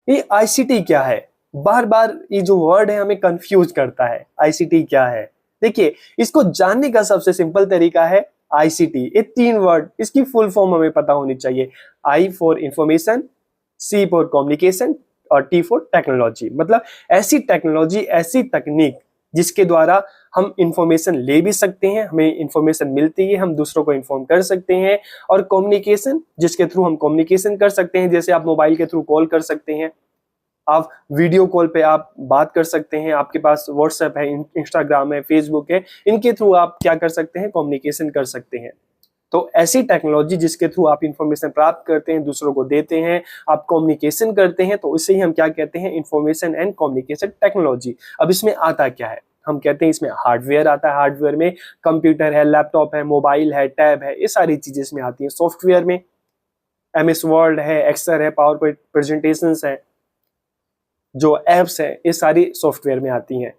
ये आईसीटी क्या है? बार बार ये जो वर्ड है हमें कंफ्यूज करता है। आईसीटी क्या है? देखिए, इसको जानने का सबसे सिंपल तरीका है आईसीटी। ये 3 वर्ड, इसकी फुल फॉर्म हमें पता होनी चाहिए। I for information, C for communication और टी फॉर टेक्नोलॉजी। मतलब ऐसी टेक्नोलॉजी, ऐसी तकनीक जिसके द्वारा हम इंफॉर्मेशन ले भी सकते हैं, हमें इंफॉर्मेशन मिलती है, हम दूसरों को इन्फॉर्म कर सकते हैं। और कम्युनिकेशन, जिसके थ्रू हम कम्युनिकेशन कर सकते हैं, जैसे आप मोबाइल के थ्रू कॉल कर सकते हैं, आप वीडियो कॉल पे आप बात कर सकते हैं, आपके पास व्हाट्सएप है, इंस्टाग्राम है, फेसबुक है, इनके थ्रू आप क्या कर सकते हैं? कम्युनिकेशन कर सकते हैं। तो ऐसी टेक्नोलॉजी जिसके थ्रू आप इंफॉर्मेशन प्राप्त करते हैं, दूसरों को देते हैं, आप कम्युनिकेशन करते हैं, तो इसे ही हम क्या कहते हैं? Information and communication technology. अब इसमें आता क्या है? हम कहते हैं इसमें हार्डवेयर आता है। हार्डवेयर में कंप्यूटर है, लैपटॉप है, मोबाइल है, टैब है, ये सारी चीजें इसमें आती हैं। सॉफ्टवेयर में एमएस वर्ड है, एक्सेल है, पावर पॉइंट प्रेजेंटेशन है, जो एप्स है, ये सारी सॉफ्टवेयर में आती हैं।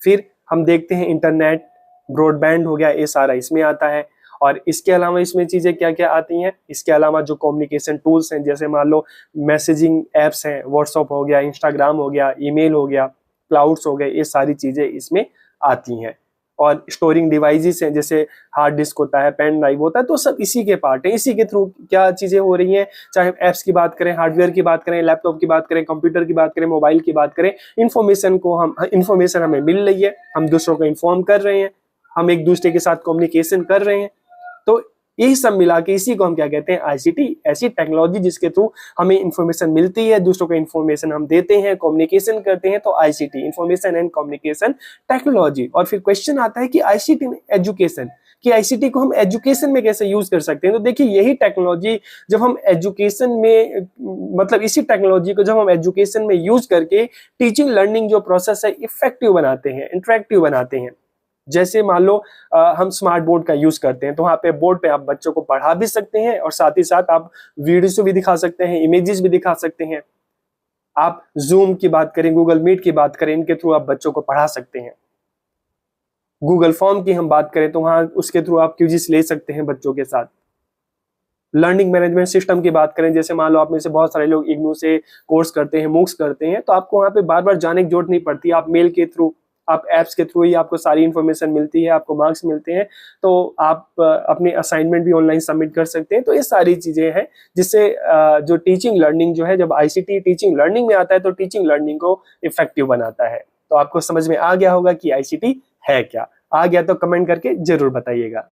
फिर हम देखते हैं इंटरनेट, ब्रॉडबैंड हो गया, ये सारा इसमें आता है। और इसके अलावा इसमें चीजें क्या क्या आती हैं? इसके अलावा जो कम्युनिकेशन टूल्स हैं, जैसे मान लो मैसेजिंग एप्स हैं, व्हाट्सएप हो गया, इंस्टाग्राम हो गया, ईमेल हो गया, क्लाउड्स हो गए, ये सारी चीजें इसमें आती हैं। और स्टोरिंग डिवाइसेस हैं, जैसे हार्ड डिस्क होता है, पेन ड्राइव होता है, तो सब इसी के पार्ट हैं। इसी के थ्रू क्या चीजें हो रही हैं, चाहे एप्स की बात करें, हार्डवेयर की बात करें, लैपटॉप की बात करें, कंप्यूटर की बात करें, मोबाइल की बात करें, इंफॉर्मेशन हमें मिल रही है, हम दूसरों को इन्फॉर्म कर रहे हैं, हम एक दूसरे के साथ कम्युनिकेशन कर रहे हैं। तो यही सब मिला के इसी को हम क्या कहते हैं? आईसीटी। ऐसी टेक्नोलॉजी जिसके थ्रू हमें इंफॉर्मेशन मिलती है, दूसरों को इंफॉर्मेशन हम देते हैं, कम्युनिकेशन करते हैं, तो ICT, information and communication technology. और फिर क्वेश्चन आता है कि आईसीटी में एजुकेशन, कि आईसीटी को हम एजुकेशन में कैसे यूज कर सकते हैं? तो देखिए, यही टेक्नोलॉजी जब हम एजुकेशन में, मतलब इसी टेक्नोलॉजी को जब हम एजुकेशन में यूज करके टीचिंग लर्निंग जो प्रोसेस है इफेक्टिव बनाते हैं, इंटरेक्टिव बनाते हैं। जैसे मान लो हम स्मार्ट बोर्ड का यूज करते हैं, तो वहाँ पे बोर्ड पे आप बच्चों को पढ़ा भी सकते हैं, और साथ ही साथ आप वीडियो भी दिखा सकते हैं, इमेजेस भी दिखा सकते हैं। आप जूम की बात करें, गूगल मीट की बात करें, इनके थ्रू आप बच्चों को पढ़ा सकते हैं। गूगल फॉर्म की हम बात करें तो वहां उसके थ्रू आप क्विज़ ले सकते हैं बच्चों के साथ। लर्निंग मैनेजमेंट सिस्टम की बात करें, जैसे मान लो आप में से बहुत सारे लोग इग्नू से कोर्स करते हैं, मूक्स करते हैं, तो आपको वहां पे बार बार जाने की जरूरत नहीं पड़ती। आप मेल के थ्रू, आप एप्स के थ्रू ही आपको सारी इंफॉर्मेशन मिलती है, आपको मार्क्स मिलते हैं, तो आप अपने असाइनमेंट भी ऑनलाइन सबमिट कर सकते हैं। तो ये सारी चीजें हैं जिससे जो टीचिंग लर्निंग जो है, जब आईसीटी टीचिंग लर्निंग में आता है तो टीचिंग लर्निंग को इफेक्टिव बनाता है। तो आपको समझ में आ गया होगा कि आईसीटी है क्या। आ गया तो कमेंट करके जरूर बताइएगा।